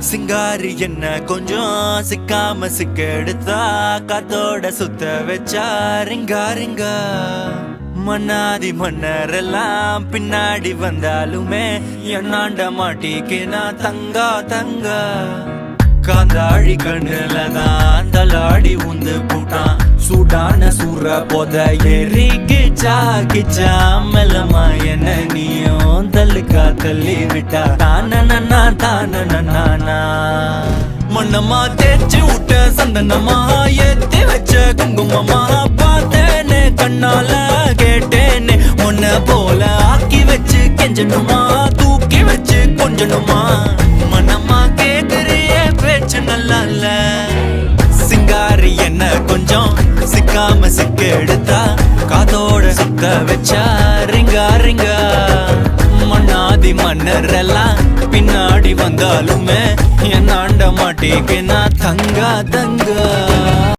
சிங்காரி என்ன கொஞ்சம் சிக்காம சிக்க எடுத்தா காத்தோட சுத்த வச்சா ரிங்கா ரிங்கா மன்னாதி மன்னரெல்லாம் பின்னாடி வந்தாலுமே என்னாண்ட மாட்டிக்கு நான் தங்கா தங்கா காந்தாழி கண்ணுலதான் தலாடி உந்து போட்டான் சூடான சூற போத ஏறி கிச்சா கிச்சா மெல்லமா என்ன நீயும் தள்ளுக்கா தள்ளி விட்டா தானனா தானனா மண்ணமா தேய்ச்சி விட்ட சந்தனமா ஏத்தி வச்ச குங்குமமா பார்த்தேனே கண்ணால கேட்டேனே உன்ன போல ஆக்கி வச்சு கெஞ்சணுமா தூக்கி வச்சு கொஞ்சணுமா மனமா கேக்குறிய பேச்சு நல்லா இல்ல சிங்காரி என்ன கொஞ்சம் சிக்காம சிக்க எடுத்தா காதோட சுத்த வச்சா ரிங்கா ரிங்கா மண்ணாதி மன்னர் எல்லாம் பின்னாடி வந்தாலுமே என்னாண்ட மாட்டேக்கு நான் தங்கா தங்கா